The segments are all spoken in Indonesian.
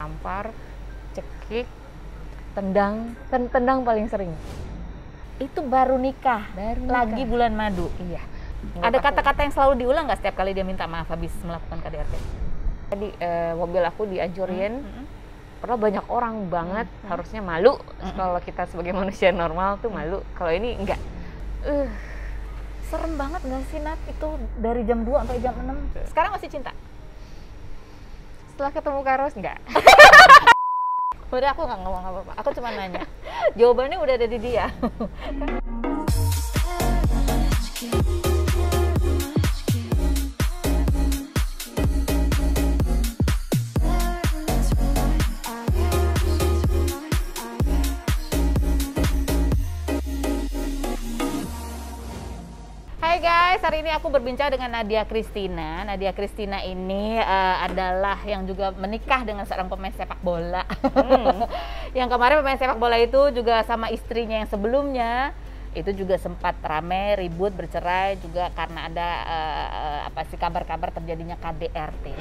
tampar, cekik, tendang, tendang paling sering. Itu baru nikah, lagi bulan madu. Iya. Ada kata-kata yang selalu diulang nggak setiap kali dia minta maaf habis melakukan KDRT? Tadi mobil aku dihancurin. Padahal banyak orang banget, harusnya malu. Kalau kita sebagai manusia normal tuh malu. Kalau ini enggak. Serem banget nggak sih, Nat? Itu dari jam 2 sampai jam 6. Sekarang masih cinta? Setelah ketemu Karos enggak. Udah, aku nggak ngomong apa-apa. Aku cuma nanya. Jawabannya udah ada di dia. Hai guys, hari ini aku berbincang dengan Nadia Christina. Nadia Christina ini adalah yang juga menikah dengan seorang pemain sepak bola. Yang kemarin pemain sepak bola itu juga sama istrinya yang sebelumnya itu juga sempat rame, ribut, bercerai juga karena ada kabar-kabar terjadinya KDRT.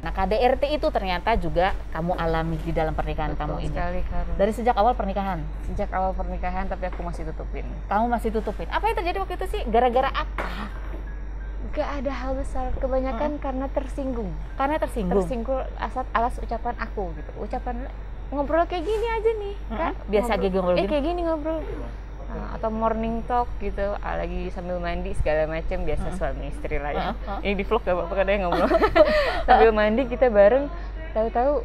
Nah, KDRT itu ternyata juga kamu alami di dalam pernikahan kamu ini. Sekali, Karo. Dari sejak awal pernikahan? Sejak awal pernikahan, tapi aku masih tutupin. Kamu masih tutupin. Apa yang terjadi waktu itu sih? Gara-gara apa? Gak ada hal besar, kebanyakan karena tersinggung. Karena tersinggung? Tersinggung alas ucapan aku gitu. Ucapan ngobrol kayak gini aja nih, Kak. Biasa ngobrol gini? Kayak gini ngobrol. Atau morning talk gitu, lagi sambil mandi segala macam, biasa suami istri lah ya. Ini di vlog gak apa-apa kan ya ngobrol. Sambil mandi kita bareng, tahu-tahu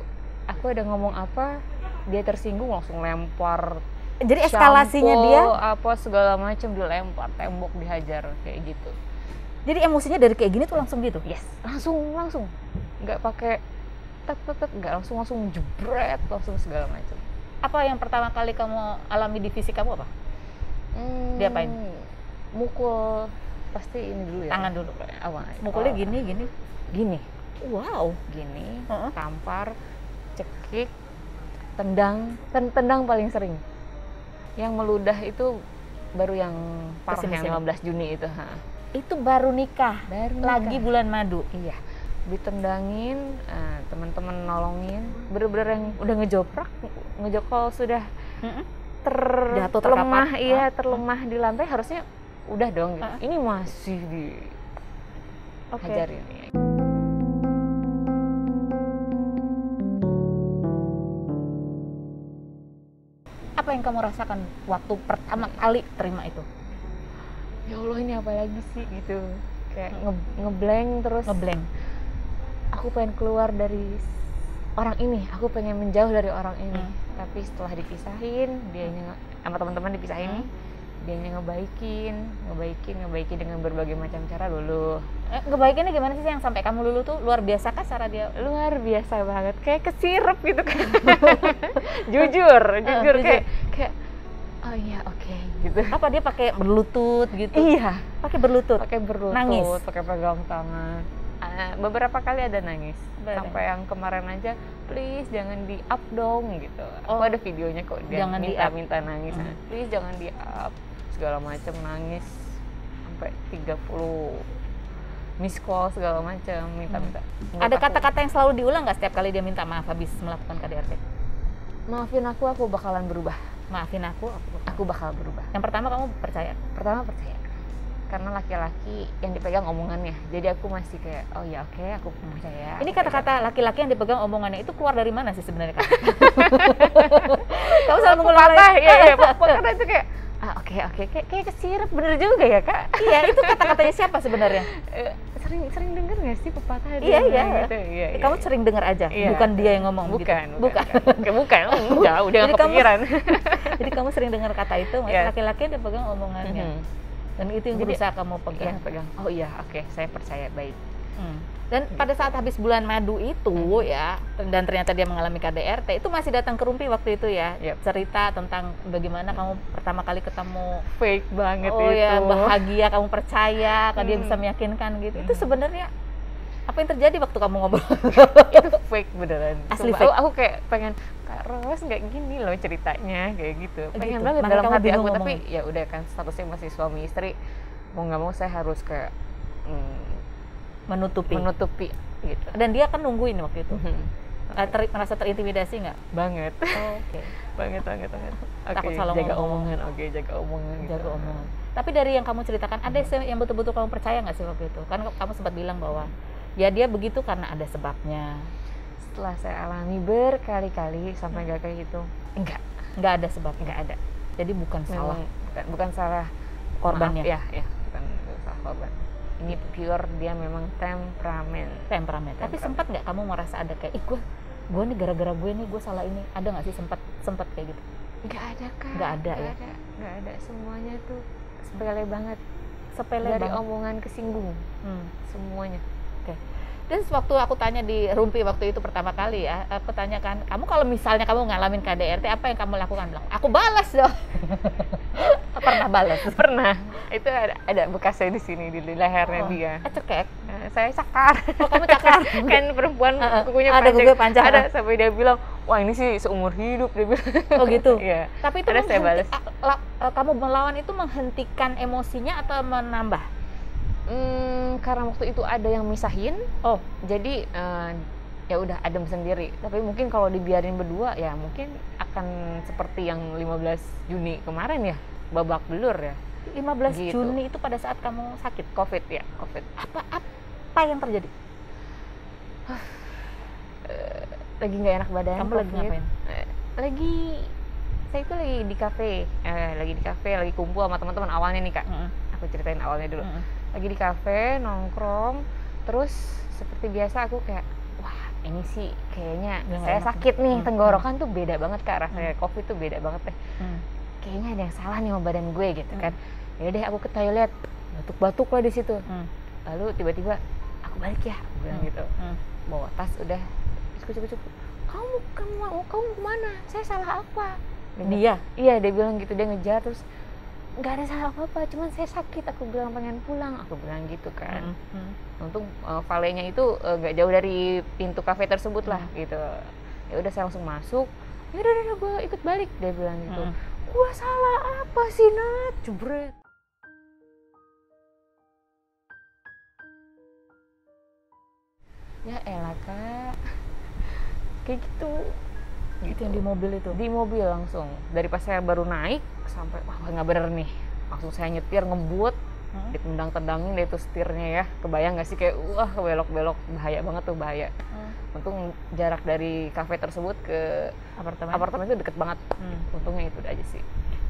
aku ada ngomong apa, dia tersinggung langsung lempar. Jadi eskalasinya shampoo, dia apa segala macam dilempar, tembok dihajar kayak gitu. Jadi emosinya dari kayak gini tuh langsung gitu? Yes, langsung. Nggak pakai tek, nggak langsung jebret, langsung segala macam. Apa yang pertama kali kamu alami di fisik kamu apa? Dia apain? Mukul, pasti ini dulu ya. Tangan dulu. Awal. Mukulnya gini. Wow. Gini, tampar, cekik, tendang paling sering. Yang meludah itu baru yang parah, yang 15 Juni itu. Itu baru nikah, lagi bulan madu. Iya. Ditendangin, teman-teman nolongin, bener-bener yang udah ngejokol sudah terlemah, terlemah di lantai, harusnya udah dong gitu. Ini masih dihajarin. Apa yang kamu rasakan waktu pertama kali terima itu? Ya Allah, ini apa lagi sih gitu, kayak ngeblank terus. Aku pengen keluar dari orang ini, aku pengen menjauh dari orang ini. Tapi setelah dipisahin, dianya sama teman-teman dipisahin, dianya ngebaikin dengan berbagai macam cara dulu. Ngebaikinnya gimana sih yang sampai kamu lulu tuh? Luar biasa kah cara dia? Luar biasa banget, kayak kesirep gitu kan. jujur kayak oh iya, oke, gitu. Apa dia pakai berlutut gitu? Iya, pakai berlutut. Nangis, pakai pegang tangan. Beberapa kali ada nangis. Sampai yang kemarin aja, please jangan di up dong gitu. Aku ada videonya kok, dia minta nangis. Please jangan di up, segala macam, nangis sampai 30 miss call segala macam, minta. Ada kata-kata yang selalu diulang nggak setiap kali dia minta maaf habis melakukan KDRT? Maafin aku bakalan berubah. Maafin aku bakal berubah. Yang pertama kamu percaya? Pertama percaya. Karena laki-laki yang dipegang omongannya. Jadi aku masih kayak, oh ya oke, aku percaya. Ini kata-kata laki-laki yang dipegang omongannya itu keluar dari mana sih sebenarnya kamu? Kamu selalu mengulang lagi. Iya, karena itu kayak oke, kayak kesirep, bener juga ya, Kak. Iya, itu kata-katanya siapa sebenarnya? Sering denger nggak sih pepatah? Iya. Gitu? Iya. Kamu sering dengar aja, bukan dia yang ngomong. Bukan. Udah nggak kepikiran. Jadi kamu sering dengar kata itu, laki-laki yang dipegang omongannya. Dan itu yang berusaha kamu pegang. Oh iya, oke, saya percaya, baik. Dan pada saat habis bulan madu itu ya, dan ternyata dia mengalami KDRT, itu masih datang ke Rumpi waktu itu ya. Cerita tentang bagaimana kamu pertama kali ketemu. Fake banget itu. Oh ya, bahagia, kamu percaya kalau dia bisa meyakinkan gitu. Itu sebenarnya apa yang terjadi waktu kamu ngobrol? Itu fake beneran. Asli fake. Aku kayak pengen, Kak Ros nggak gini loh ceritanya, kayak gitu. Pengen gitu. banget Makanya dalam hati aku, ngomong. tapi ya udah kan statusnya masih suami istri, mau nggak mau saya harus kayak menutupi gitu. Dan dia kan nungguin waktu itu. Merasa terintimidasi nggak? Banget. Oke. banget. Takut salah jaga ngomong. omongan. Jaga omongan. Jaga omongan. Tapi dari yang kamu ceritakan, ada yang betul-betul kamu percaya nggak sih waktu itu? Kan kamu sempat bilang bahwa ya dia begitu karena ada sebabnya. Setelah saya alami berkali-kali sampai nggak kayak gitu, nggak ada sebab, nggak ada. Jadi bukan salah, bukan salah korbannya. Maaf, ya bukan salah korban. Ini pure dia memang temperamen. Tapi sempat nggak kamu merasa ada kayak, gue nih gara-gara gue nih gue salah ini, ada nggak sih sempat kayak gitu? Nggak ada kan? Nggak ada. Semuanya tuh sepele banget. Dari omongan kesinggung. Semuanya. Oke. Dan waktu aku tanya di Rumpi waktu itu pertama kali ya, aku tanyakan, kamu kalau misalnya kamu ngalamin KDRT, apa yang kamu lakukan? Bilang, aku balas dong. Pernah balas? Pernah. Itu ada bekasnya di sini, di lehernya dia. Cekek? Saya cakar. Oh, kamu cakar? Kan perempuan kukunya ada kuku panjang. Ada, sampai dia bilang, wah ini sih seumur hidup, dia bilang. Oh gitu? Iya. Tapi itu saya balas. Kamu melawan itu menghentikan emosinya atau menambah? Karena waktu itu ada yang misahin, jadi ya udah adem sendiri. Tapi mungkin kalau dibiarin berdua ya mungkin akan seperti yang 15 Juni kemarin ya, babak belur ya. 15 gitu. Juni itu pada saat kamu sakit COVID. Apa yang terjadi? Lagi nggak enak badan. Kamu lagi ngapain? Saya itu lagi di kafe, lagi kumpul sama teman-teman awalnya nih Kak. Aku ceritain awalnya dulu. Lagi di kafe, nongkrong, terus seperti biasa aku kayak, wah ini sih kayaknya saya sakit nih, tenggorokan tuh beda banget Kak, rasanya COVID tuh beda banget deh. Kayaknya ada yang salah nih sama badan gue gitu kan. Ya deh aku ke toilet, batuk-batuk lah di situ. Lalu tiba-tiba aku balik ya, aku bilang gitu. Bawa tas udah, cukup. Kamu kemana? Saya salah apa? Dia? Iya, dia bilang gitu, dia ngejar terus nggak ada salah apa-apa, cuman saya sakit, aku bilang pengen pulang, aku bilang gitu kan. Untung valenya itu nggak jauh dari pintu kafe tersebut lah gitu. Ya udah saya langsung masuk, ya udah gue ikut balik, dia bilang gitu. Gue salah apa sih Nat? Jebret. Ya elah Kak, kayak gitu. Itu yang di mobil itu? Di mobil langsung. Dari pas saya baru naik sampai wah nggak bener nih. Langsung saya nyetir ngebut, ditendang-tendangin deh tuh setirnya ya. Kebayang nggak sih kayak wah belok-belok, bahaya banget tuh, bahaya. Untung jarak dari kafe tersebut ke apartemen itu deket banget. Untungnya itu aja sih.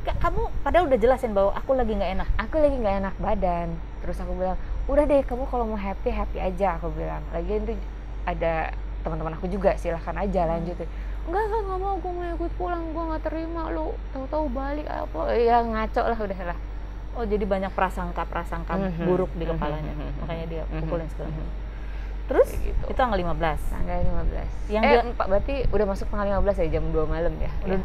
Kamu padahal udah jelasin bahwa aku lagi nggak enak. Aku lagi nggak enak badan. Terus aku bilang, udah deh kamu kalau mau happy aja, aku bilang. Lagian tuh ada teman-teman aku juga, silahkan aja lanjutin. Enggak mau, gue mau ikut pulang, gue nggak terima lu tahu-tahu balik apa ya, ngaco lah udah lah. Oh jadi banyak prasangka buruk di kepalanya, makanya dia pukulin segala. Terus gitu. Itu tanggal 15. Yang dia berarti udah masuk tanggal 15 ya, jam 2 malam ya. Udah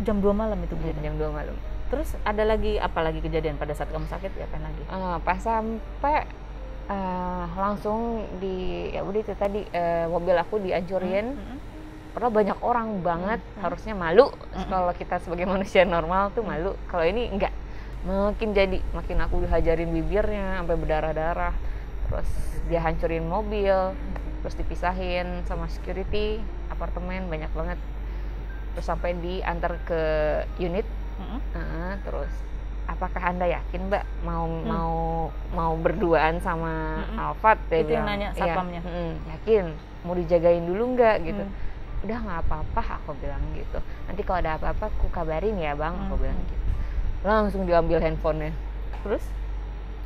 jam 2 malam itu jam 2 malam. Terus ada lagi apa lagi kejadian pada saat kamu sakit ya, apa lagi? Pas sampai langsung ya udah itu tadi mobil aku dihancurin. Padahal banyak orang banget, harusnya malu. Kalau kita sebagai manusia normal tuh malu. Kalau ini enggak, makin aku dihajarin bibirnya sampai berdarah-darah. Terus dia hancurin mobil, terus dipisahin sama security apartemen, banyak banget. Terus sampai diantar ke unit. Terus apakah Anda yakin Mbak mau berduaan sama Alfat? Itu yang nanya satpamnya. Yakin, mau dijagain dulu nggak gitu. Udah nggak apa-apa, aku bilang gitu. Nanti kalau ada apa-apa aku kabarin ya Bang, aku bilang gitu. Langsung diambil handphonenya. Terus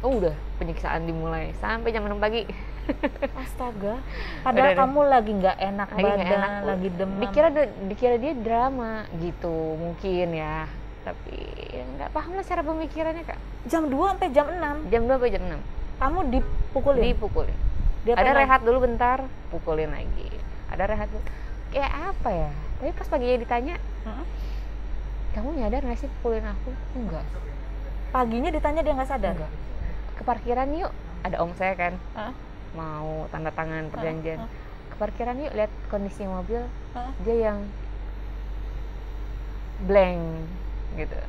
udah penyiksaan dimulai sampai jam 6 pagi. Astaga. Padahal kamu lagi nggak enak badan, lagi demam. Dikira dia drama gitu mungkin ya. Tapi nggak paham lah cara pemikirannya Kak. Jam 2 sampai jam 6? Jam 2 sampai jam 6. Kamu dipukulin? Ada rehat dulu bentar, pukulin lagi. Ada rehat dulu. Kayak apa ya? Tapi pas paginya ditanya, kamu nyadar nggak sih pukulin aku? Enggak. Paginya ditanya dia nggak sadar? Enggak. Ke parkiran yuk, ada om saya kan, mau tanda tangan perjanjian. Ke parkiran yuk, lihat kondisi mobil, dia yang blank gitu.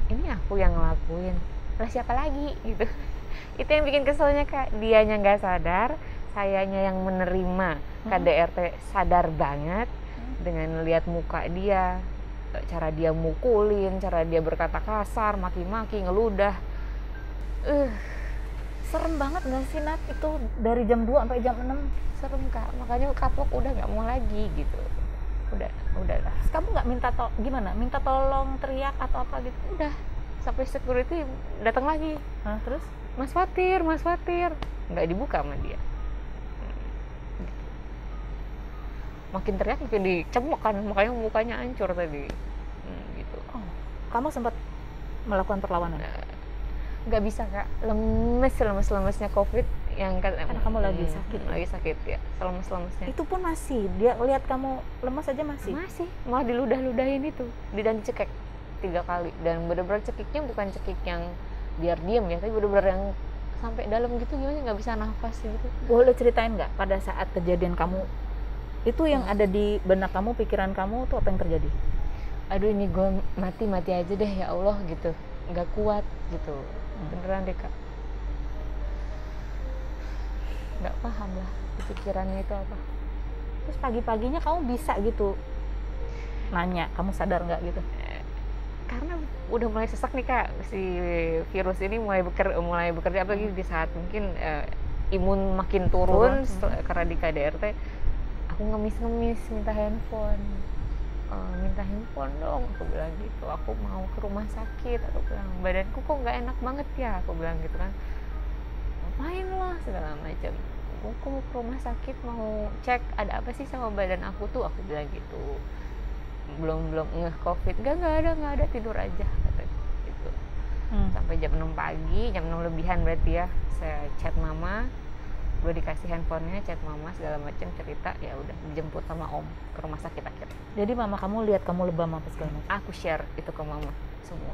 Ini aku yang ngelakuin, lah siapa lagi gitu. Itu yang bikin keselnya Kak, dianya nggak sadar, sayanya yang menerima KDRT sadar banget dengan lihat muka dia, cara dia mukulin, cara dia berkata kasar, maki-maki, ngeludah. Serem banget nggak sih, Nat? Itu dari jam 2 sampai jam 6. Serem, Kak. Makanya kapok udah nggak mau lagi gitu. Udahlah. Terus kamu nggak gimana? Minta tolong, teriak atau apa gitu? Udah. Sampai security datang lagi. Terus? Mas Fatir. Nggak dibuka sama dia. Makin teriak makin dicemok kan, makanya mukanya hancur tadi. Gitu. Oh, kamu sempat melakukan perlawanan? Nggak bisa, Kak. Lemesnya COVID yang karena kamu lagi sakit ya, lemes-lemesnya. Itu pun masih dia lihat kamu lemas aja masih malah diludah-ludahin itu, dan dicekek 3 kali, dan bener-bener cekiknya bukan cekik yang biar diem ya, tapi bener-bener yang sampai dalam gitu, gimana nggak bisa nafas gitu. Boleh ceritain nggak pada saat kejadian kamu itu yang ada di benak kamu, pikiran kamu tuh apa yang terjadi? Aduh, ini gue mati aja deh ya Allah gitu, nggak kuat gitu. Beneran deh, Kak. Nggak paham lah pikirannya itu apa. Terus pagi-paginya kamu bisa gitu nanya, kamu sadar nggak gitu? Karena udah mulai sesak nih, Kak, si virus ini mulai bekerja apalagi di saat mungkin imun makin turun. Karena di KDRT aku ngemis minta handphone dong, aku bilang gitu. Aku mau ke rumah sakit, aku bilang badanku kok nggak enak banget ya, aku bilang gitu kan. Ngapain lo segala macam, aku mau ke rumah sakit, mau cek ada apa sih sama badan aku tuh, aku bilang gitu. belum ngeh COVID, nggak ada, tidur aja katanya gitu. Sampai jam 6 pagi, jam 6 lebihan berarti ya, saya chat mama, udah dikasih handphonenya, chat mama segala macam, cerita, ya udah dijemput sama om ke rumah sakit akhirnya. Jadi mama kamu lihat kamu lebam apa segala macam? Aku share itu ke mama semua.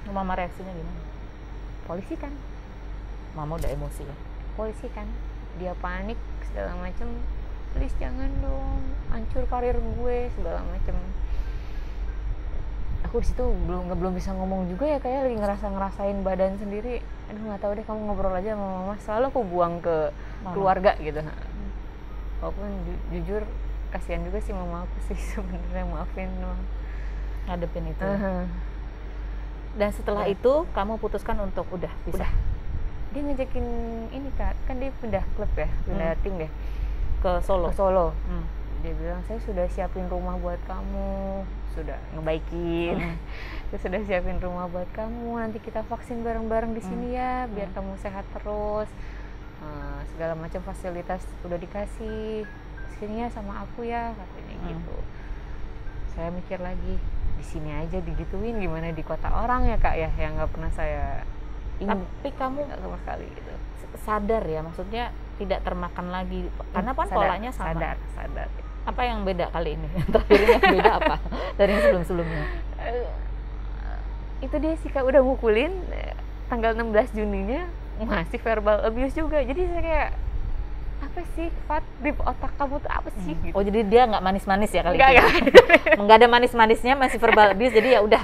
Mama reaksinya gimana? Polisi kan, mama udah emosi ya? Polisi kan, dia panik segala macam, please jangan dong, hancur karir gue segala macam. Aku di situ belum bisa ngomong juga ya, kayak lagi ngerasain badan sendiri. Aduh, nggak tahu deh, kamu ngobrol aja sama mama. Selalu aku buang ke keluarga gitu. Walaupun jujur kasihan juga sih mama aku sih sebenarnya, maafin dong ngadepin itu. Dan setelah itu kamu putuskan untuk udah pisah. Dia ngejakin ini, Kak, kan dia pindah klub ya, pindah tim deh ke Solo. Dia bilang, saya sudah siapin rumah buat kamu, sudah ngebaikin. Saya sudah siapin rumah buat kamu, nanti kita vaksin bareng-bareng di sini ya, biar kamu sehat terus. Segala macam fasilitas udah dikasih, sini ya sama aku ya, katanya gitu. Saya mikir lagi, di sini aja digituin, gimana di kota orang ya, Kak ya, yang nggak pernah saya ingin. Tapi kamu nggak sama sekali gitu. Sadar ya, maksudnya tidak termakan lagi, karena kan polanya sama. Sadar. Apa yang beda kali ini? Terakhirnya beda apa dari yang sebelum-sebelumnya? Itu dia sih, Kak, udah mukulin, tanggal 16 Juninya masih verbal abuse juga. Jadi saya kayak, apa sih, Fat, di otak kamu tuh apa sih? Gitu. Oh, jadi dia nggak manis-manis ya kali itu? Nggak ada manis-manisnya, masih verbal abuse, jadi ya udah.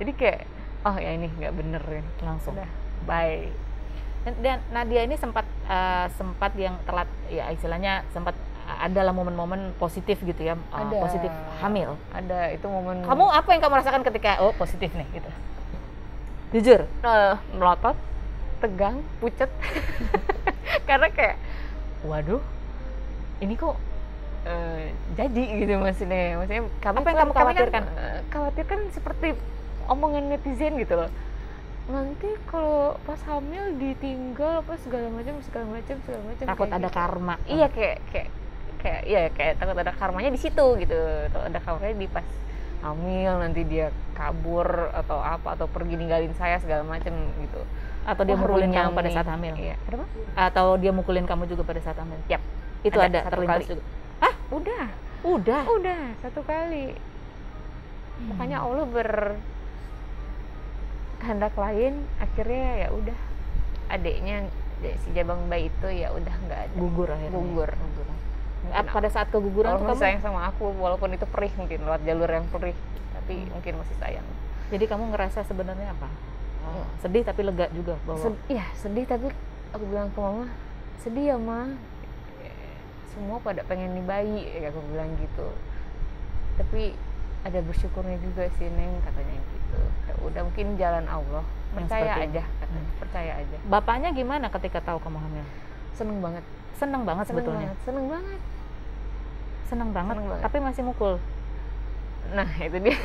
Jadi kayak, oh ya ini nggak bener ya. Langsung. Udah, bye. Dan Nadia ini sempat yang telat, ya istilahnya sempat adalah momen-momen positif gitu ya, positif hamil. Ada, itu momen. Kamu apa yang kamu rasakan ketika positif nih gitu? Jujur? Melotot, tegang, pucet. Karena kayak, waduh, ini kok jadi gitu maksudnya kami. Apa yang kamu khawatirkan? Khawatirkan seperti omongan netizen gitu loh. Nanti kalau pas hamil ditinggal apa segala macam. Takut ada karma. Iya, kayak takut ada karmanya di situ gitu. Takut ada karmanya di pas hamil, nanti dia kabur atau apa, atau pergi ninggalin saya segala macam gitu. Atau dia mukulin kamu pada saat hamil. Iya. Kenapa? Atau dia mukulin kamu juga pada saat hamil. Yap. Itu ada terlintas juga. Udah 1 kali. Makanya Allah berkehendak lain, akhirnya ya udah adiknya si jabang bayi itu ya udah nggak ada. Gugur akhirnya. Gugur. Pada saat keguguran tuh kamu sayang sama aku, walaupun itu perih, mungkin lewat jalur yang perih, tapi mungkin masih sayang. Jadi kamu ngerasa sebenarnya apa? Sedih tapi lega juga bahwa sedih, tapi aku bilang ke mama, sedih ya mah, semua pada pengen nih bayi, aku bilang gitu. Tapi ada bersyukurnya juga sih Neng, katanya gitu. Ya udah, mungkin jalan Allah, percaya aja, percaya aja. Bapaknya gimana ketika tahu kamu hamil? Seneng banget. Seneng banget sebetulnya. Seneng banget. Seneng banget. Tapi masih mukul. Nah itu dia.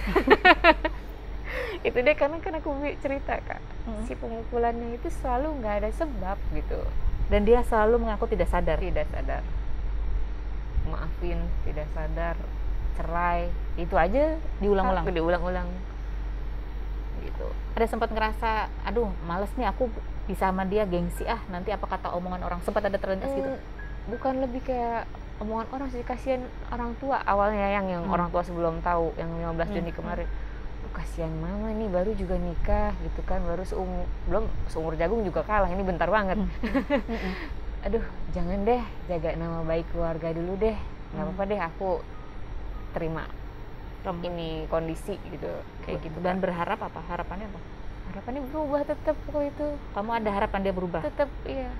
Itu dia, karena kan aku cerita Kak, si pemukulannya itu selalu nggak ada sebab gitu. Dan dia selalu mengaku tidak sadar. Tidak sadar. Maafin, tidak sadar, cerai, itu aja diulang-ulang. Gitu. Ada sempat ngerasa, aduh males nih aku bisa sama dia, gengsi nanti apa kata omongan orang, sempat ada terlintas gitu? Bukan lebih kayak omongan orang sih, kasihan orang tua awalnya yang orang tua sebelum tahu yang 15 Juni kemarin. Kasihan mama nih, baru juga nikah gitu kan, baru belum seumur jagung juga kalah, ini bentar banget. Aduh, jangan deh, jaga nama baik keluarga dulu deh, nggak apa-apa deh, aku terima ini kondisi gitu, kayak gitu. Dan berharap apa? Harapannya apa? Harapannya berubah tetap kok itu. Kamu ada harapan dia berubah? Tetap, iya.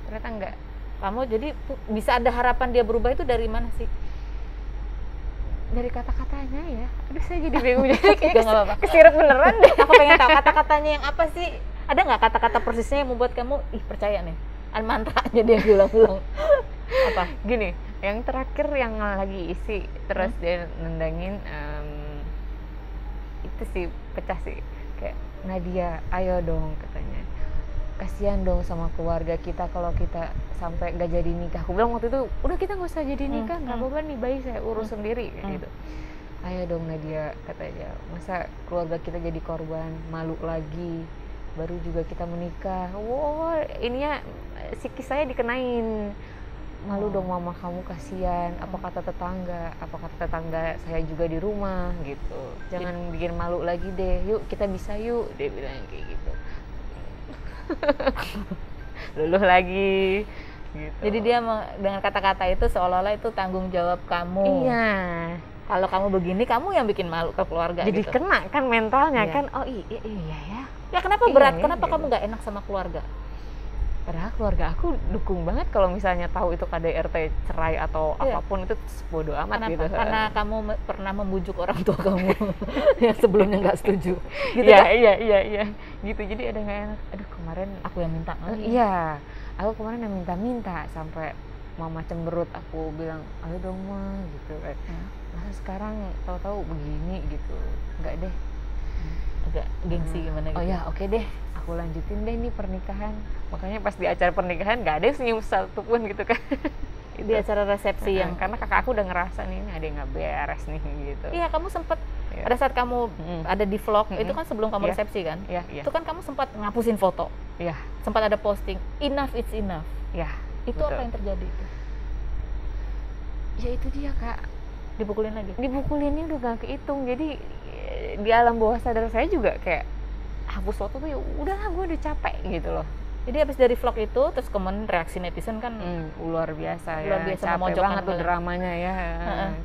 Ternyata enggak. Kamu jadi bisa ada harapan dia berubah itu dari mana sih? Dari kata-katanya ya. Aduh, saya jadi bingung, jadi kayak apa-apa. Kesirat beneran deh. Aku pengen tahu kata-katanya yang apa sih? Ada nggak kata-kata persisnya yang membuat kamu percaya nih? Mantranya dia diulang-ulang. Apa? Gini, yang terakhir yang lagi isi terus dia nendangin, itu sih pecah sih, kayak Nadia, ayo dong katanya, kasihan dong sama keluarga kita kalau kita sampai nggak jadi nikah. Aku bilang waktu itu, udah kita nggak usah jadi nikah, nggak apa-apa nih, bayi saya urus sendiri kayak gitu. Ayo dong Nadia katanya, masa keluarga kita jadi korban, malu lagi, baru juga kita menikah. Wow, ininya psikis saya dikenain. Malu dong mama kamu, kasihan. Apa kata tetangga saya juga di rumah gitu. Jangan bikin malu lagi deh. Yuk kita bisa yuk, dia bilang kayak gitu. Luluh lagi gitu. Jadi dia dengan kata-kata itu seolah-olah itu tanggung jawab kamu. Iya. Kalau kamu begini, kamu yang bikin malu ke keluarga. Jadi gitu. Kena kan mentalnya kan. Oh iya ya. Ya kenapa berat? Kenapa kamu nggak enak sama keluarga? Padahal keluarga aku dukung banget kalau misalnya tahu itu KDRT cerai atau apapun, itu bodo amat. Kenapa? Gitu. Karena kamu pernah membujuk orang tua kamu yang sebelumnya nggak setuju. Gitu ya, kan? Iya. Gitu, jadi ada nggak enak. Aduh, kemarin aku yang minta. Iya, aku kemarin yang minta sampai mama cemberut. Aku bilang, ayo dong ma, gitu kan. Masa sekarang tahu-tahu begini gitu. Enggak deh. Agak gengsi gimana gitu. Oh ya, oke deh. Aku lanjutin deh nih pernikahan. Makanya pas di acara pernikahan nggak ada senyum satu pun gitu kan. Di acara resepsi yang karena kakak aku udah ngerasa nih, ini ada yang nggak beres nih gitu. Iya, kamu sempat pada saat kamu ada di vlog itu kan sebelum kamu resepsi kan. Iya. Itu kan kamu sempat ngapusin foto. Iya. Sempat ada posting enough it's enough. Iya. Itu betul. Apa yang terjadi itu? Ya itu dia Kak. Dipukulin lagi. Dipukulinnya udah gak kehitung. Jadi di alam bawah sadar saya juga kayak hapus foto tuh, ya udahlah gue udah capek gitu loh. Jadi habis dari vlog itu terus kemudian reaksi netizen kan luar biasa ya. Luar biasa, capek banget tuh dramanya ya.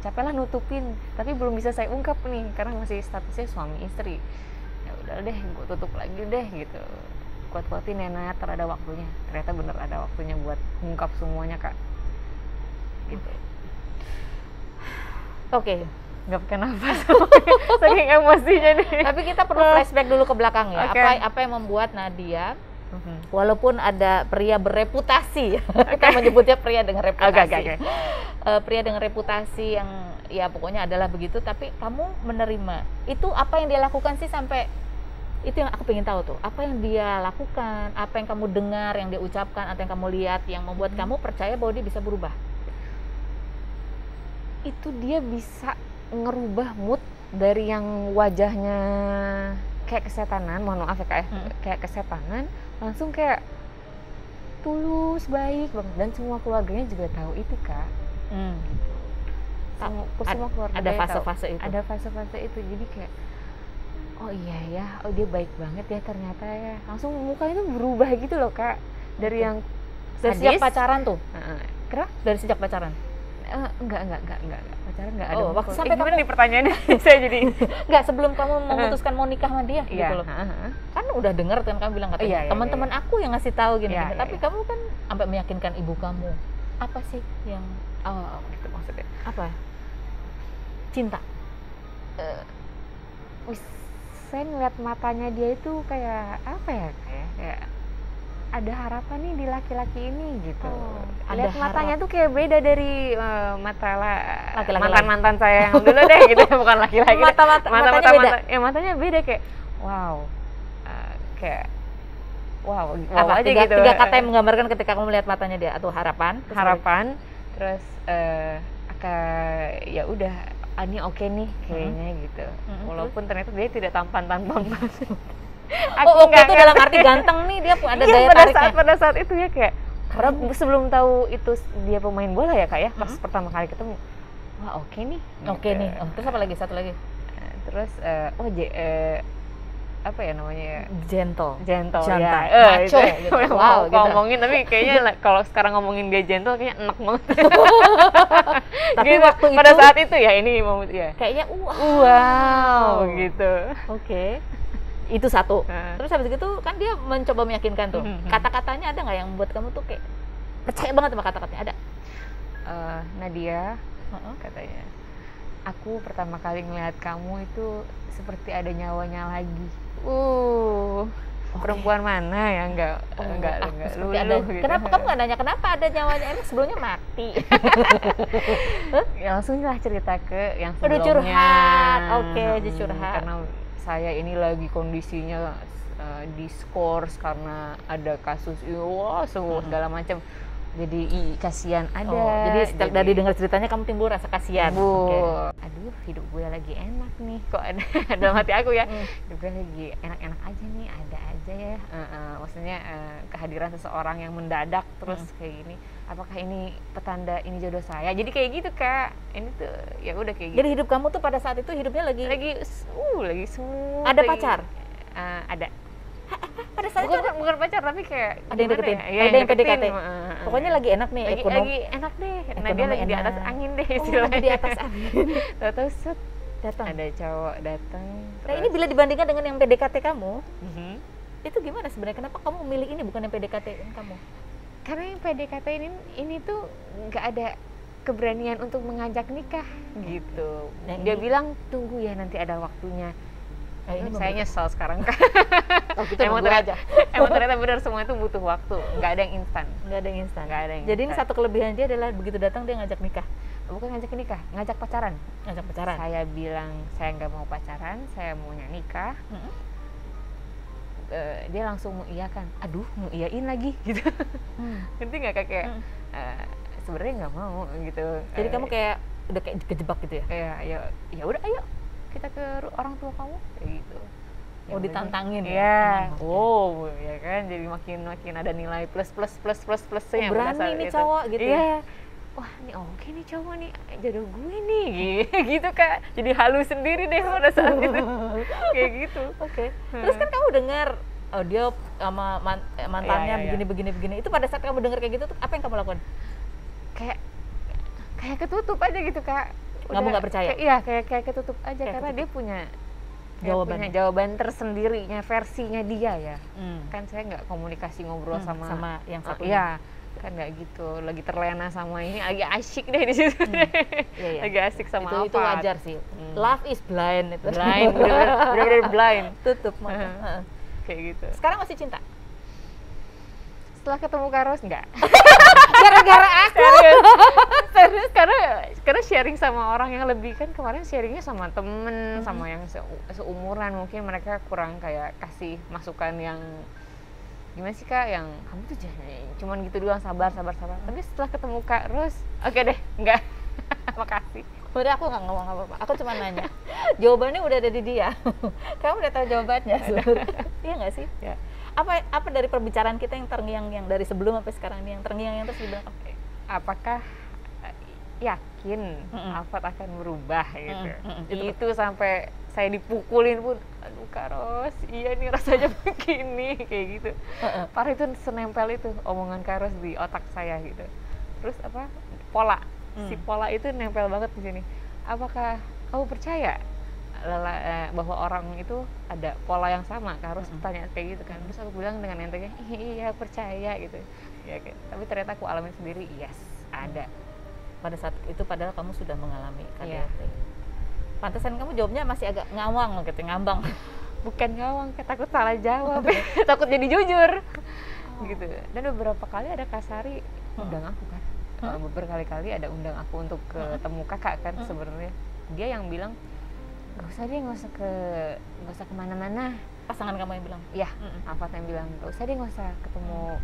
Capek lah nutupin, tapi belum bisa saya ungkap nih karena masih statusnya suami istri. Ya udah deh, gue tutup lagi deh gitu. Kuat-kuatin ya Nat, ada waktunya. Ternyata bener ada waktunya buat ungkap semuanya Kak. Gitu. Oke. Nggak pakai nafas saking emosinya nih. Tapi kita perlu flashback dulu ke belakang ya. Apa yang membuat Nadia walaupun ada pria bereputasi, kita menyebutnya pria dengan reputasi. Pria dengan reputasi yang ya pokoknya adalah begitu, tapi kamu menerima. Itu apa yang dia lakukan sih sampai itu yang aku pengen tahu tuh. Apa yang dia lakukan, apa yang kamu dengar, yang dia ucapkan, atau yang kamu lihat yang membuat kamu percaya bahwa dia bisa berubah? Itu dia bisa ngerubah mood dari yang wajahnya kayak kesetanan, mohon maaf ya Kak, kayak kesetanan, langsung kayak tulus, baik banget, dan semua keluarganya juga tahu itu Kak. Gitu. Semua keluarga ada fase-fase itu. Ada fase-fase itu, jadi kayak oh iya ya, oh dia baik banget ya ternyata ya. Langsung mukanya tuh berubah gitu loh Kak, dari yang dari sejak pacaran tuh. Kenapa? Dari sejak pacaran. enggak. Pacaran enggak ada. Oh, waktu sampai gimana nih pertanyaannya? Saya jadi enggak, sebelum kamu memutuskan mau nikah sama dia gitu loh. Kan udah dengar kan kamu bilang katanya teman-teman aku yang ngasih tahu gini, tapi kamu kan sampai meyakinkan ibu kamu. Apa sih yang gitu maksudnya? Apa? Cinta. Saya ngeliat matanya dia itu kayak apa ya, kayak ada harapan nih di laki-laki ini gitu. Lihat matanya tuh kayak beda dari mantan saya yang dulu deh gitu, bukan laki-laki. Matanya beda. Matanya beda kayak wow. Kayak wow apa, aja gitu. 3 kata yang menggambarkan ketika kamu melihat matanya dia, atau harapan. Terus ya udah, ini oke nih kayaknya gitu. Walaupun ternyata dia tidak tampan-tampan banget. Oke itu dalam arti ganteng nih, dia ada daya tariknya. Pada saat itu ya kayak, karena sebelum tahu itu dia pemain bola ya Kak ya, pas pertama kali ketemu, wah oke nih. Terus apa lagi, satu lagi? Terus apa ya namanya? Gentle ya. Maco gitu. Wow, gitu. Ngomongin, tapi kayaknya kalau sekarang ngomongin dia gentle kayaknya enak banget. Tapi gitu. waktu itu pada saat itu ya ini ya. Kayaknya wow gitu. Oke. Itu satu. Terus habis itu kan dia mencoba meyakinkan tuh. Kata-katanya ada nggak yang membuat kamu tuh kayak percaya banget sama kata-katanya? Ada. Nadia, katanya, aku pertama kali ngelihat kamu itu seperti ada nyawanya lagi. Perempuan mana ya enggak luluh gitu. Kenapa kamu nggak nanya kenapa ada nyawanya? Emang sebelumnya mati? Ya langsung lah cerita ke yang sebelumnya. Udah curhat. Oke, curhat. Karena saya ini lagi kondisinya diskors karena ada kasus segala macam. Jadi kasihan ada. Jadi dari dengar ceritanya kamu timbul rasa kasihan. Aduh, hidup gue lagi enak nih. Kok ada dalam hati aku ya. Hidup gue lagi enak-enak aja nih, ada aja ya. Maksudnya kehadiran seseorang yang mendadak terus kayak gini. Apakah ini petanda ini jodoh saya? Jadi kayak gitu Kak. Ini tuh ya udah kayak gitu. Jadi hidup kamu tuh pada saat itu hidupnya lagi smooth. Ada pacar? Ada. Pada saat bukan pacar, tapi kayak ada yang deketin, ada yang PDKT. Pokoknya lagi enak nih, lagi enak deh. Nah dia lagi di atas angin deh istilahnya. Di atas angin. Tahu set datang. Ada cowok datang. Nah ini bila dibandingkan dengan yang PDKT kamu, itu gimana sebenarnya? Kenapa kamu memilih ini bukan yang PDKT kamu? Karena yang PDKT ini tuh nggak ada keberanian untuk mengajak nikah gitu. Dia bilang tunggu ya, nanti ada waktunya. Saya nyesel sekarang kan. Emang ternyata benar, semua itu butuh waktu, nggak ada yang instan. Jadi ini satu kelebihan dia adalah begitu datang dia ngajak nikah. Bukan ngajak nikah, ngajak pacaran. Saya bilang saya nggak mau pacaran, saya maunya nikah. Dia langsung mengiyakan. Aduh, mengiyain lagi gitu. Ngerti nggak kayak sebenarnya nggak mau gitu. Jadi kamu kayak udah kayak kejebak gitu ya? Ya udah ayo kita ke orang tua kamu kayak gitu. Ditantangin ya. Ya kan, jadi makin ada nilai plusnya. Berani nih cowok gitu. Iya. Wah, ini oke nih cowok nih, jodoh gue nih gitu Kak. Jadi halu sendiri deh pada saat itu. Kayak gitu. Oke. Terus kan kamu dengar dia sama mantannya begini. Itu pada saat kamu dengar kayak gitu tuh apa yang kamu lakukan? Kayak ketutup aja gitu Kak. Kamu nggak percaya? Iya, kayak ketutup aja karena dia punya jawaban tersendirinya, versinya dia ya. Kan saya nggak komunikasi ngobrol sama yang satunya. Iya, kan nggak gitu. Lagi terlena sama ini, lagi asyik deh di situ. Lagi asyik sama itu wajar sih. Love is blind itu. Bener-bener blind. Tutup. Kayak gitu. Sekarang masih cinta? Setelah ketemu Karos enggak. Gara-gara aku. Serius, karena sharing sama orang yang lebih, kan kemarin sharingnya sama temen, sama yang seumuran, mungkin mereka kurang kayak kasih masukan yang gimana sih Kak, yang kamu tuh cuman gitu doang, sabar. Tapi setelah ketemu Kak Ros, oke deh, enggak. Makasih. Udah, aku nggak ngomong apa-apa, aku cuma nanya. Jawabannya udah ada di dia. Kamu udah tahu jawabannya. Iya nggak sih? Ya. Apa dari perbicaraan kita yang terngiang, yang dari sebelum sampai sekarang ini yang terngiang yang terus dibilang apakah yakin Alfat akan berubah gitu. Itu sampai saya dipukulin pun, aduh Karos, iya nih rasanya begini kayak gitu. Parah, itu senempel itu omongan Karos di otak saya gitu. Terus pola si pola itu nempel banget di sini. Apakah kamu percaya bahwa orang itu ada pola yang sama? Harus tanya kayak gitu kan. Terus aku bilang dengan entengnya, iya percaya gitu ya kan. Tapi ternyata aku alami sendiri, yes ada. Pada saat itu padahal kamu sudah mengalami KDRT. Pantesan kamu jawabnya masih agak ngawang gitu, ngambang. Bukan ngawang, takut salah jawab. Takut jadi jujur gitu. Dan beberapa kali ada Kasari undang aku kan, berkali-kali ada undang aku untuk ketemu kakak kan. Sebenarnya dia yang bilang nggak usah kemana-mana. Pasangan kamu yang bilang? Ya, Afat yang bilang nggak usah deh, nggak usah ketemu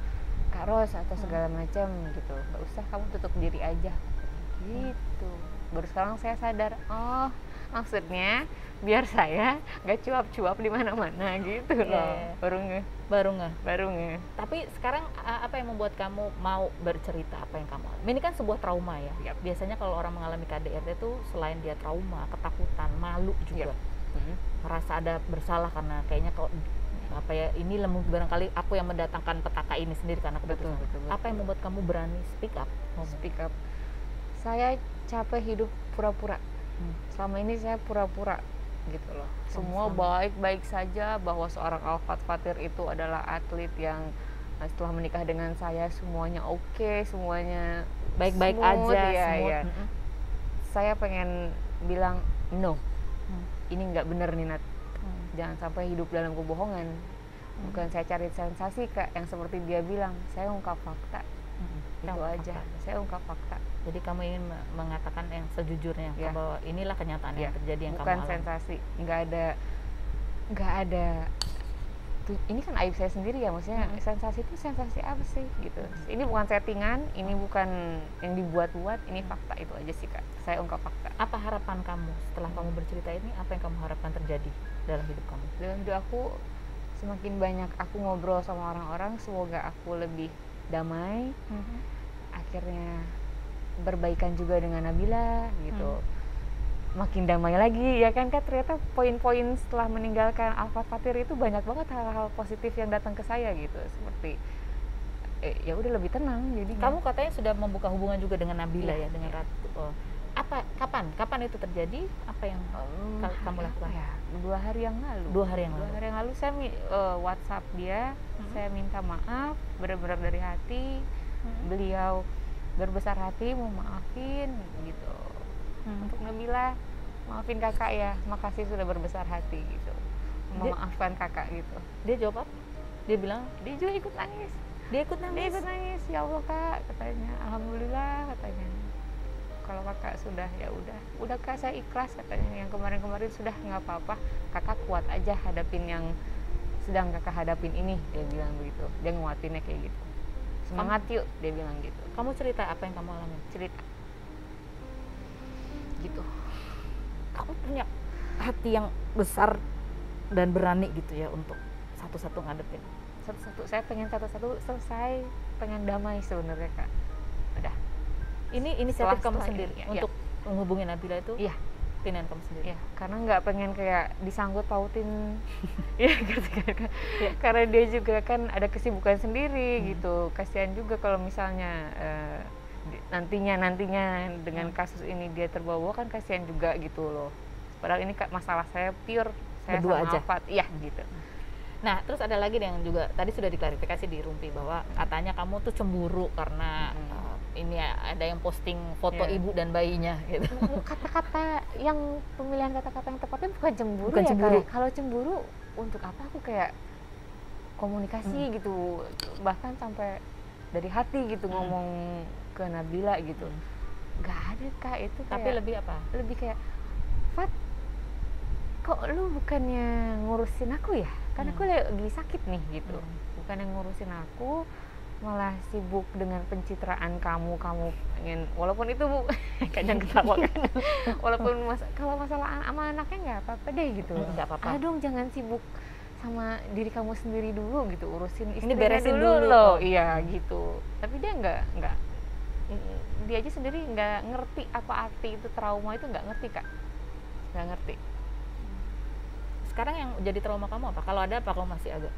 Kak Ros atau segala macam gitu, nggak usah, kamu tutup diri aja gitu. Baru sekarang saya sadar, oh maksudnya biar saya nggak cuap-cuap di mana-mana gitu loh. Baru nge. Tapi sekarang apa yang membuat kamu mau bercerita apa yang kamu alami? Ini kan sebuah trauma ya. Biasanya kalau orang mengalami KDRT itu selain dia trauma, ketakutan, malu juga, merasa ada bersalah karena kayaknya kalau apa ya, ini barangkali aku yang mendatangkan petaka ini sendiri karena kebetulan. Betul. Apa yang membuat kamu berani speak up? Saya capek hidup pura-pura. Selama ini saya pura-pura gitu loh. Semua baik-baik saja, bahwa seorang Alfat Fatir itu adalah atlet yang setelah menikah dengan saya semuanya oke, semuanya baik-baik aja. Ya. Saya pengen bilang no, ini nggak bener nih Nat. Jangan sampai hidup dalam kebohongan. Bukan saya cari sensasi Kak, yang seperti dia bilang, saya ungkap fakta. Itu aja, saya ungkap fakta. Jadi kamu ingin mengatakan yang sejujurnya, bahwa inilah kenyataan yang terjadi, yang bukan kamu alami. Sensasi, nggak ada. Ini kan aib saya sendiri ya, maksudnya sensasi itu sensasi apa sih gitu. Ini bukan settingan, ini bukan yang dibuat-buat, ini fakta, itu aja sih Kak. Saya ungkap fakta. Apa harapan kamu setelah kamu bercerita ini? Apa yang kamu harapkan terjadi dalam hidup kamu? Dalam hidup aku, semakin banyak aku ngobrol sama orang-orang, semoga aku lebih damai. Akhirnya berbaikan juga dengan Nabila gitu. Makin damai lagi ya kan Kak. Ternyata poin-poin setelah meninggalkan Alfat Fatir itu banyak banget hal-hal positif yang datang ke saya gitu. Seperti ya udah lebih tenang. Jadi kamu katanya sudah membuka hubungan juga dengan Nabila ya, dengan Ratu. Apa kapan itu terjadi? Apa yang kamu lakukan? Ya, 2 hari yang lalu saya WhatsApp dia. Saya minta maaf benar-benar dari hati. Beliau berbesar hati mau maafin gitu. Untuk Nabila, maafin kakak ya, makasih sudah berbesar hati gitu, memaafkan kakak gitu. Dia jawab apa? Dia bilang, dia juga ikut nangis. Dia ikut nangis, ya Allah Kak, katanya, alhamdulillah katanya. Kalau kakak sudah, ya udah Kak, saya ikhlas katanya. Yang kemarin sudah nggak apa-apa, kakak kuat aja hadapin yang sedang kakak hadapin ini, dia bilang begitu. Dia nguatinnya kayak gitu. Semangat yuk, dia bilang gitu. Kamu cerita apa yang kamu alami? Cerita gitu. Kamu punya hati yang besar dan berani gitu ya untuk satu-satu ngadepin. Saya pengen satu-satu selesai, pengen damai sebenarnya Kak. Udah. Ini inisiatif kamu sendiri untuk menghubungi Nabila itu? Iya. Pilihan kamu sendiri? Iya, karena nggak pengen kayak disangkut pautin. Ya kan. Karena dia juga kan ada kesibukan sendiri gitu. Kasihan juga kalau misalnya nantinya dengan kasus ini dia terbawa, kan kasihan juga gitu loh. Padahal ini masalah saya pure, saya berdua sama aja. Alfat, iya gitu. Nah, terus ada lagi yang juga tadi sudah diklarifikasi di Rumpi bahwa katanya kamu tuh cemburu karena ini ada yang posting foto ibu dan bayinya gitu. Kata-kata yang pemilihan kata-kata yang tepatnya bukan cemburu. Kalau cemburu untuk apa aku kayak komunikasi gitu, bahkan sampai dari hati gitu ngomong ke Nabila gitu. Gak ada Kak, itu kayak, tapi lebih apa? Lebih kayak, Fat, kok lu bukannya ngurusin aku ya? Kan aku lagi sakit nih gitu. Bukan yang ngurusin aku, malah sibuk dengan pencitraan kamu pengen, walaupun itu kadang ketawa kan. Walaupun kalau masalah sama anaknya nggak apa-apa deh gitu. Nggak apa-apa. Dong jangan sibuk sama diri kamu sendiri dulu gitu, urusin istrinya. Ini beresin dulu loh. Iya gitu. Tapi dia nggak dia aja sendiri nggak ngerti apa arti itu trauma, itu nggak ngerti Kak, nggak ngerti. Sekarang yang jadi trauma kamu apa? Kalau ada apa kamu masih agak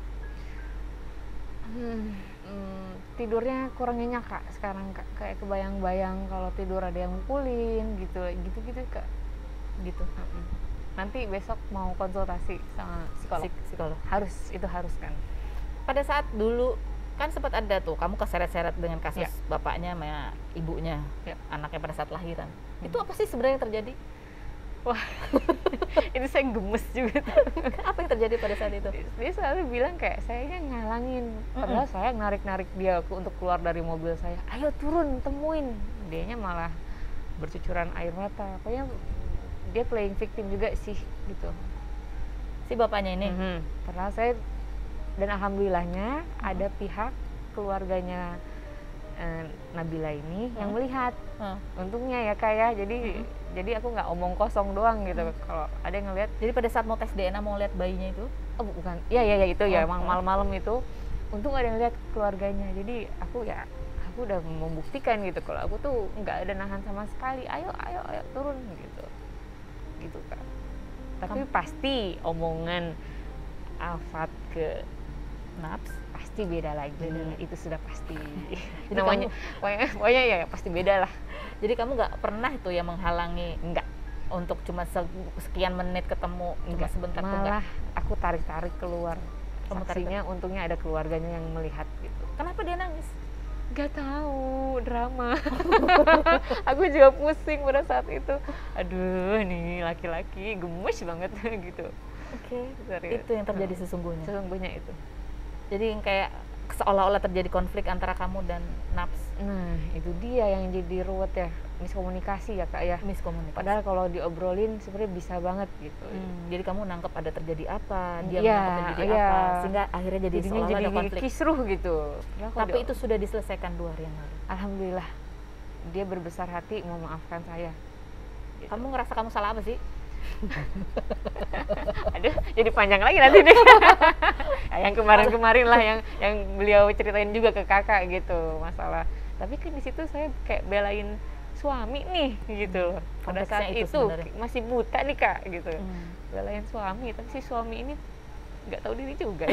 tidurnya kurang nyenyak Kak sekarang Kak, kayak kebayang-bayang kalau tidur ada yang mukulin gitu Kak gitu. Nanti besok mau konsultasi sama psikolog. Itu harus kan. Pada saat dulu kan sempat ada tuh kamu keseret-seret dengan kasus bapaknya sama ibunya, anaknya pada saat lahiran. Itu apa sih sebenarnya yang terjadi? Wah, itu saya gemes juga. Apa yang terjadi pada saat itu? Dia selalu bilang kayak sayanya ngalangin, padahal saya narik dia untuk keluar dari mobil saya. Ayo turun, temuin. Dianya malah bercucuran air mata. Pokoknya dia playing victim juga sih gitu. Si bapaknya ini. Padahal saya, dan alhamdulillahnya ada pihak keluarganya Nabila ini yang melihat. Untungnya ya Kak ya, jadi aku nggak omong kosong doang gitu. Kalau ada yang ngelihat, jadi pada saat mau tes DNA mau lihat bayinya itu? Oh bukan, ya itu malam-malam itu, untung ada yang lihat keluarganya. Jadi aku udah membuktikan gitu kalau aku tuh nggak ada nahan sama sekali. Ayo turun gitu Kak. Tapi pasti omongan Alfat ke Naps pasti beda lagi. Itu sudah pasti. Namanya pokoknya ya pasti beda lah. Jadi kamu nggak pernah itu ya menghalangi? Enggak. Untuk cuma sekian menit ketemu, cuma sebentar tuh enggak? Malah aku tarik keluar. Saksinya untungnya ada keluarganya yang melihat gitu. Kenapa dia nangis? Gak tahu, drama. Aku juga pusing pada saat itu. Aduh, nih laki-laki gemes banget gitu. Oke. Itu yang terjadi sesungguhnya. Sesungguhnya itu. Jadi kayak seolah-olah terjadi konflik antara kamu dan Naps. Nah, itu dia yang jadi ruwet ya, miskomunikasi ya Kak ya. Miskomunikasi. Padahal kalau diobrolin sebenarnya bisa banget gitu. Jadi kamu nangkep ada terjadi apa, dia menangkep terjadi apa, sehingga akhirnya jadi seolah-olah ada konflik. Kisruh gitu. Tapi itu sudah diselesaikan 2 hari yang lalu. Alhamdulillah, dia berbesar hati mau maafkan saya. Gitu. Kamu ngerasa kamu salah apa sih? Aduh, jadi panjang lagi nanti deh. Yang kemarin lah yang beliau ceritain juga ke kakak gitu masalah. Tapi kan di situ saya kayak belain suami nih gitu loh. Pada saat itu sebenarnya masih buta nih Kak gitu. Belain suami, tapi si suami ini nggak tahu diri juga.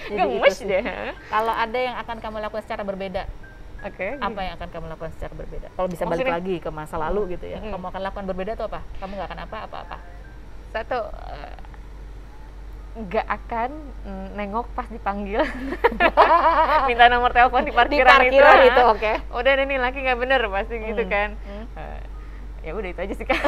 Gemes deh. Kalau ada yang akan kamu lakukan secara berbeda, apa yang akan kamu lakukan secara berbeda? Kalau bisa balik lagi ke masa lalu gitu ya, kamu akan lakukan berbeda atau apa? Kamu nggak akan apa-apa? Satu, nggak akan nengok pas dipanggil. Minta nomor telepon di parkiran itu. Oke. Udah ini laki nggak bener pasti gitu kan. Ya udah itu aja sih Kak.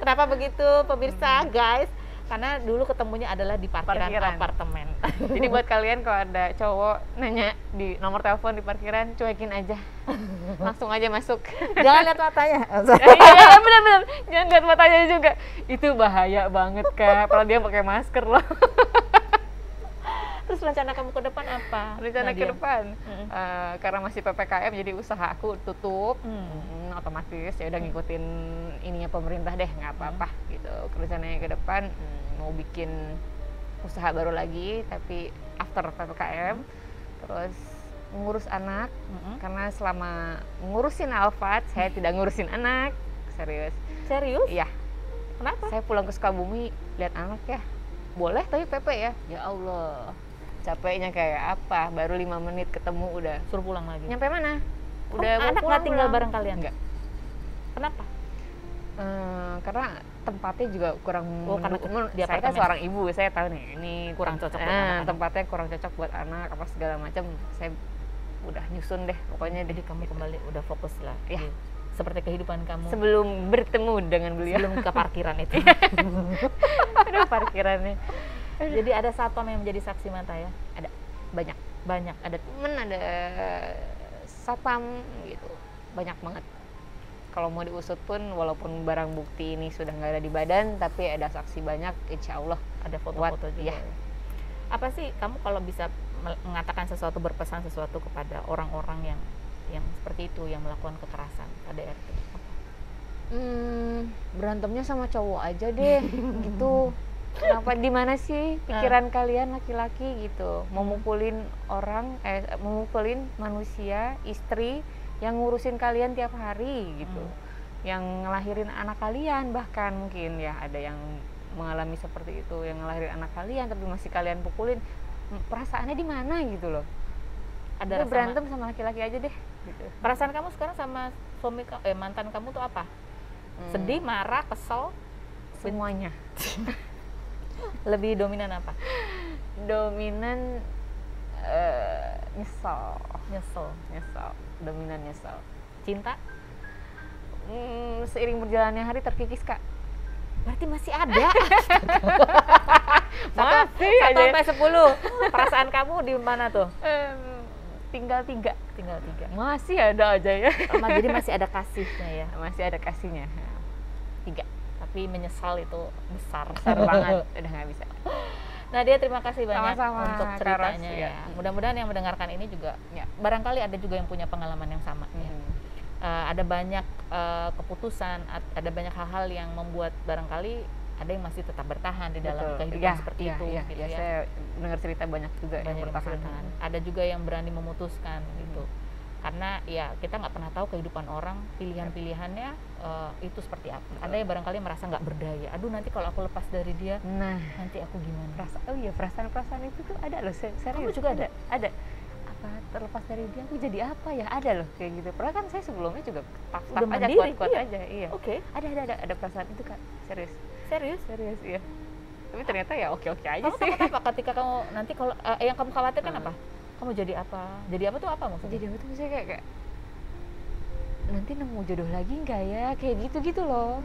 Kenapa begitu pemirsa guys? Karena dulu ketemunya adalah di parkiran apartemen. Jadi buat kalian kalau ada cowok nanya di nomor telepon di parkiran, cuekin aja. Langsung aja masuk. Jangan lihat matanya. Iya benar. Jangan lihat matanya juga. Itu bahaya banget Kak. Kalau dia pakai masker loh. Terus rencana kamu ke depan apa? Rencana ke depan, karena masih PPKM jadi usaha aku tutup, otomatis ya udah ngikutin ininya pemerintah deh, nggak apa-apa gitu. Rencananya ke depan mau bikin usaha baru lagi tapi after PPKM, terus ngurus anak, karena selama ngurusin Alfat saya tidak ngurusin anak. Serius? Iya. Kenapa? Saya pulang ke Sukabumi lihat anak ya, boleh tapi PP ya. Ya Allah, capeknya kayak apa, baru 5 menit ketemu udah suruh pulang lagi. Nyampe mana? Udah anak nggak tinggal bareng kalian? Enggak. Kenapa? Karena tempatnya juga kurang saya kan seorang ibu, saya tahu nih ini kurang cocok buat anak. Tempatnya kurang cocok buat anak apa segala macam. Saya udah nyusun deh pokoknya. Jadi kamu kembali udah fokus lah ya, seperti kehidupan kamu sebelum bertemu dengan beliau, sebelum ke parkiran itu. Aduh, parkirannya. Jadi ada satpam yang menjadi saksi mata ya? Ada, banyak. Ada temen, ada satpam gitu, banyak banget. Kalau mau diusut pun, walaupun barang bukti ini sudah nggak ada di badan, tapi ada saksi banyak, insya Allah ada foto-foto juga. Ya. Apa sih kamu kalau bisa mengatakan sesuatu, berpesan sesuatu kepada orang-orang yang seperti itu, yang melakukan kekerasan pada RT? Berantemnya sama cowok aja deh, gitu. Kenapa, di mana sih pikiran kalian laki-laki gitu, memukulin manusia, istri yang ngurusin kalian tiap hari gitu, yang ngelahirin anak kalian, bahkan mungkin ya ada yang mengalami seperti itu, yang ngelahirin anak kalian tapi masih kalian pukulin. perasaannya di mana gitu loh. Ada Udah berantem sama laki-laki aja deh gitu. Perasaan kamu sekarang sama mantan kamu tuh apa? Sedih, marah, kesel, Semuanya. lebih dominan apa? Dominan nyesel. Nyesel. Dominan nyesel. Cinta? Seiring berjalannya hari terkikis, Kak. Berarti masih ada. Masih 1 aja. sampai 10. Perasaan kamu di mana tuh? Tinggal 3. Tinggal 3. Masih ada aja ya. Jadi masih ada kasihnya ya. Masih ada kasihnya. 3. Tapi menyesal itu besar. Besar banget. Udah nggak bisa. Nadia, terima kasih banyak Sama-sama, untuk ceritanya Kak Ros, ya. Mudah-mudahan yang mendengarkan ini juga Ya. barangkali ada juga yang punya pengalaman yang sama ya. Ada banyak keputusan, ada banyak hal-hal yang membuat barangkali ada yang masih tetap bertahan di dalam kehidupan seperti itu gitu ya. Saya dengar cerita banyak juga yang bertahan. Ada juga yang berani memutuskan gitu. Karena ya kita nggak pernah tahu kehidupan orang, pilihan-pilihannya itu seperti apa. Ada yang barangkali merasa nggak berdaya. Aduh, nanti kalau aku lepas dari dia, nanti aku gimana? Perasaan itu tuh ada loh, serius. Kamu juga ada? Ada. Apa terlepas dari dia aku jadi apa ya? Ada loh kayak gitu. Padahal kan saya sebelumnya juga tough aja, mandiri, kuat-kuat iya. aja. Iya. Oke. Ada perasaan itu, Kak. Serius? Iya. Tapi ternyata ya oke-oke aja Kamu sih. takut apa ketika kamu nanti kalau yang kamu khawatirkan apa? Kamu jadi apa? Jadi apa tuh apa maksudnya? Jadi apa tuh maksudnya kayak nanti nemu jodoh lagi nggak ya? Kayak gitu-gitu loh.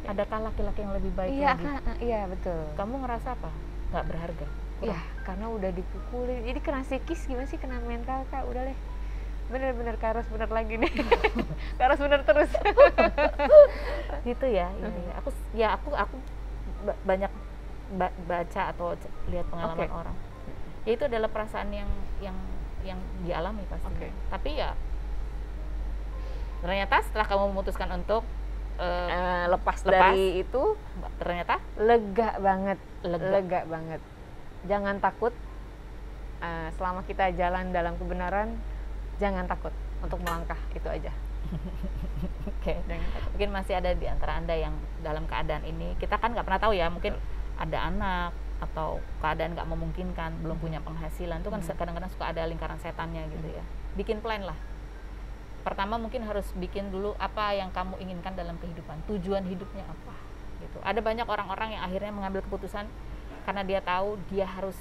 Adakah laki-laki yang lebih baik Iya, lagi? iya betul. Kamu ngerasa apa? Nggak berharga? Iya, karena udah dipukulin. Jadi kena psikis gimana sih, kena mental, Kak. Udah deh. Bener-bener Karos bener lagi nih. Karos bener terus. Gitu ya. Aku banyak baca atau lihat pengalaman orang. Ya itu adalah perasaan yang dialami pasti. Tapi ya ternyata setelah kamu memutuskan untuk lepas dari itu, ternyata lega banget. Jangan takut. Selama kita jalan dalam kebenaran, jangan takut untuk melangkah, itu aja. Oke. Mungkin masih ada di antara Anda yang dalam keadaan ini, kita kan nggak pernah tahu ya, mungkin ada anak atau keadaan nggak memungkinkan, belum punya penghasilan, itu kan kadang-kadang suka ada lingkaran setannya gitu ya. Bikin plan lah. Pertama mungkin harus bikin dulu apa yang kamu inginkan dalam kehidupan, tujuan hidupnya apa gitu. Ada banyak orang-orang yang akhirnya mengambil keputusan karena dia tahu dia harus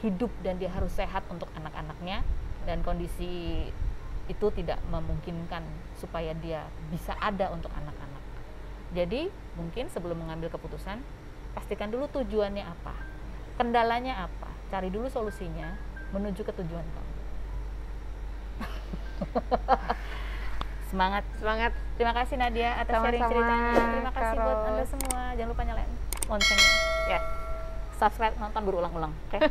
hidup dan dia harus sehat untuk anak-anaknya, dan kondisi itu tidak memungkinkan supaya dia bisa ada untuk anak-anak. Jadi mungkin sebelum mengambil keputusan, pastikan dulu tujuannya apa, kendalanya apa, cari dulu solusinya menuju ke tujuan kamu. Semangat. Terima kasih Nadia atas sharing ceritanya. Terima kasih buat Anda semua. Jangan lupa nyalain loncengnya. Ya. Subscribe, nonton berulang-ulang. Oke.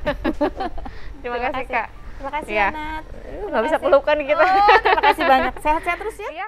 Terima kasih, Kak. Terima kasih, Nat. Nggak bisa pelukan kita. Terima kasih banyak. Sehat-sehat terus ya.